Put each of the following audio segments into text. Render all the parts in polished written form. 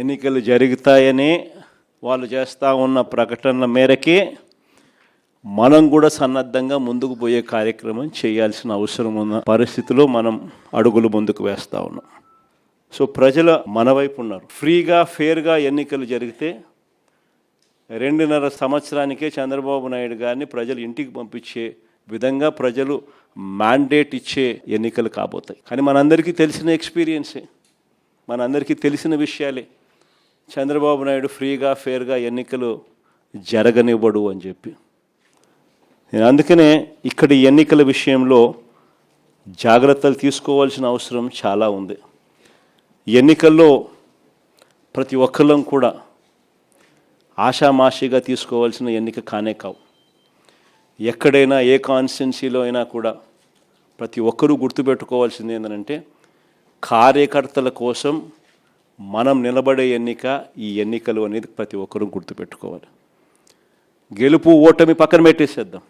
ఎన్నికలు జరుగుతాయని వాళ్ళు చేస్తూ ఉన్న ప్రకటనల మేరకే మనం కూడా సన్నద్ధంగా ముందుకు పోయే కార్యక్రమం చేయాల్సిన అవసరం ఉన్న పరిస్థితిలో మనం అడుగులు ముందుకు వేస్తూ ఉన్నాం. సో ప్రజల మన వైపు ఉన్నారు. ఫ్రీగా ఫేర్గా ఎన్నికలు జరిగితే 2.5 సంవత్సరానికే చంద్రబాబు నాయుడు గారిని ప్రజలు ఇంటికి పంపించే విధంగా ప్రజలు మ్యాండేట్ ఇచ్చే ఎన్నికలు కాబోతాయి. కానీ మనందరికీ తెలిసిన ఎక్స్పీరియన్సే, మనందరికీ తెలిసిన విషయాలే. చంద్రబాబు నాయుడు ఫ్రీగా ఫేర్గా ఎన్నికలు జరగనివ్వడు అని చెప్పి. అందుకనే ఇక్కడ ఎన్నికల విషయంలో జాగ్రత్తలు తీసుకోవాల్సిన అవసరం చాలా ఉంది. ఎన్నికల్లో ప్రతి ఒక్కళ్ళం కూడా ఆషామాషిగా తీసుకోవాల్సిన ఎన్నిక కానే కావు. ఎక్కడైనా ఏ కాన్స్టిట్యున్సీలో అయినా కూడా ప్రతి ఒక్కరూ గుర్తుపెట్టుకోవాల్సింది ఏంటంటే కార్యకర్తల కోసం మనం నిలబడే ఎన్నిక ఈ ఎన్నికలు అనేది ప్రతి ఒక్కరూ గుర్తుపెట్టుకోవాలి. గెలుపు ఓటమి పక్కన పెట్టేసేద్దాం.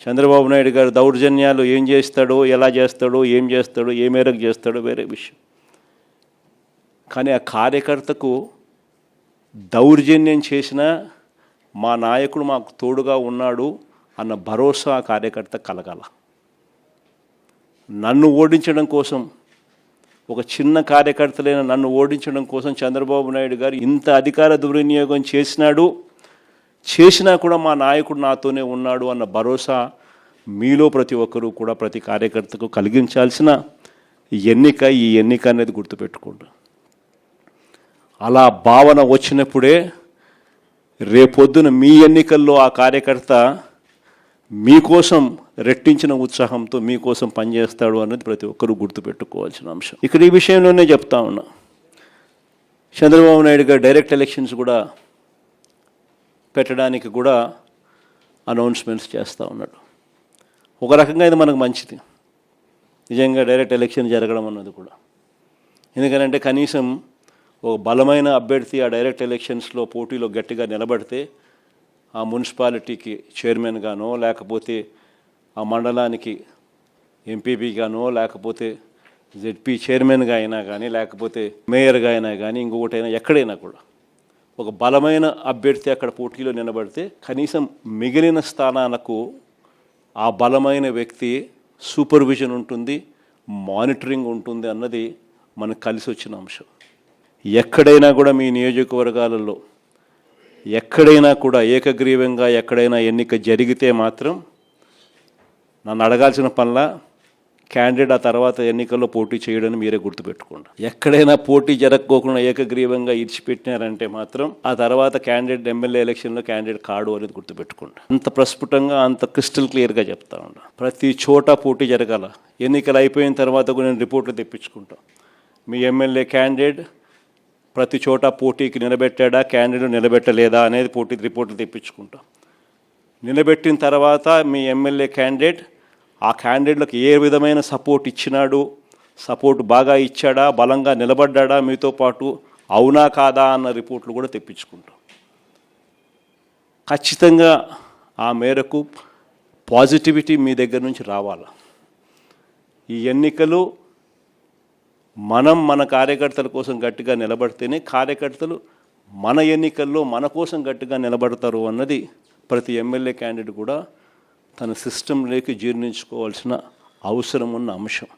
చంద్రబాబు నాయుడు గారు దౌర్జన్యాలు ఏం చేస్తాడో, ఎలా చేస్తాడో, ఏం చేస్తాడో, ఏ మేరకు చేస్తాడో వేరే విషయం. కానీ ఆ కార్యకర్తకు దౌర్జన్యం చేసిన మా నాయకుడు మాకు తోడుగా ఉన్నాడు అన్న భరోసా ఆ కార్యకర్త కలగాల. నన్ను ఓడించడం కోసం, ఒక చిన్న కార్యకర్తలైన నన్ను ఓడించడం కోసం చంద్రబాబు నాయుడు గారు ఇంత అధికార దుర్వినియోగం చేసినా కూడా మా నాయకుడు నాతోనే ఉన్నాడు అన్న భరోసా మీలో ప్రతి ఒక్కరూ కూడా ప్రతి కార్యకర్తకు కలిగించాల్సిన ఎన్నిక ఈ ఎన్నిక అనేది గుర్తుపెట్టుకోండి. అలా భావన వచ్చినప్పుడే రేపొద్దున మీ ఎన్నికల్లో ఆ కార్యకర్త మీకోసం రెట్టించిన ఉత్సాహంతో మీకోసం పనిచేస్తాడు అన్నది ప్రతి ఒక్కరూ గుర్తుపెట్టుకోవాల్సిన అంశం. ఇక్కడ ఈ విషయంలోనే చెప్తా ఉన్నా, చంద్రబాబు నాయుడు గారు డైరెక్ట్ ఎలక్షన్స్ కూడా పెట్టడానికి కూడా అనౌన్స్మెంట్స్ చేస్తూ ఉన్నాడు. ఒక రకంగా ఇది మనకు మంచిది, నిజంగా డైరెక్ట్ ఎలక్షన్ జరగడం అన్నది కూడా. ఎందుకంటే కనీసం ఒక బలమైన అభ్యర్థి ఆ డైరెక్ట్ ఎలక్షన్స్లో పోటీలో గట్టిగా నిలబడితే ఆ మున్సిపాలిటీకి చైర్మన్గానో, లేకపోతే ఆ మండలానికి ఎంపీపీగానో, లేకపోతే జెడ్పీ చైర్మన్గా అయినా కానీ, లేకపోతే మేయర్గా అయినా కానీ, ఇంకొకటైనా ఎక్కడైనా కూడా ఒక బలమైన అభ్యర్థి అక్కడ పోటీలో నిలబడితే కనీసం మిగిలిన స్థానాలకు ఆ బలమైన వ్యక్తి సూపర్విజన్ ఉంటుంది, మానిటరింగ్ ఉంటుంది అన్నది మనకు కలిసి వచ్చిన అంశం. ఎక్కడైనా కూడా మీ నియోజకవర్గాలలో ఎక్కడైనా కూడా ఏకగ్రీవంగా ఎక్కడైనా ఎన్నిక జరిగితే మాత్రం నన్ను అడగాల్సిన పనిలా క్యాండిడేట్ ఆ తర్వాత ఎన్నికల్లో పోటీ చేయడని మీరే గుర్తుపెట్టుకోండి. ఎక్కడైనా పోటీ జరగకోకుండా ఏకగ్రీవంగా ఇడిచిపెట్టినారంటే మాత్రం ఆ తర్వాత క్యాండిడేట్ ఎమ్మెల్యే ఎలక్షన్లో క్యాండిడేట్ కాడు అనేది గుర్తుపెట్టుకోండి. అంత ప్రస్ఫుటంగా, అంత క్రిస్టల్ క్లియర్గా చెప్తా ఉన్నా. ప్రతి చోట పోటీ జరగాల. ఎన్నికలు అయిపోయిన తర్వాత కూడా నేను రిపోర్ట్లు తెప్పించుకుంటాను. మీ ఎమ్మెల్యే క్యాండిడేట్ ప్రతి చోట పోటీకి నిలబెట్టాడా, క్యాండిడేట్ నిలబెట్టలేదా అనేది పోటీ రిపోర్ట్లు తెప్పించుకుంటాం. నిలబెట్టిన తర్వాత మీ ఎమ్మెల్యే క్యాండిడేట్ ఆ క్యాండిడేట్లకు ఏ విధమైన సపోర్ట్ ఇచ్చినాడు, సపోర్ట్ బాగా ఇచ్చాడా, బలంగా నిలబడ్డా మీతో పాటు, అవునా కాదా అన్న రిపోర్ట్లు కూడా తెప్పించుకుంటాం. ఖచ్చితంగా ఆ మేరకు పాజిటివిటీ మీ దగ్గర నుంచి రావాలి. ఈ ఎన్నికలు మన కార్యకర్తల కోసం గట్టిగా నిలబడితేనే కార్యకర్తలు మన ఎన్నికల్లో మన కోసం గట్టిగా నిలబడతారు అన్నది ప్రతి ఎమ్మెల్యే క్యాండిడేట్ కూడా తన సిస్టంలోకి జీర్ణించుకోవాల్సిన అవసరం ఉన్న అంశం.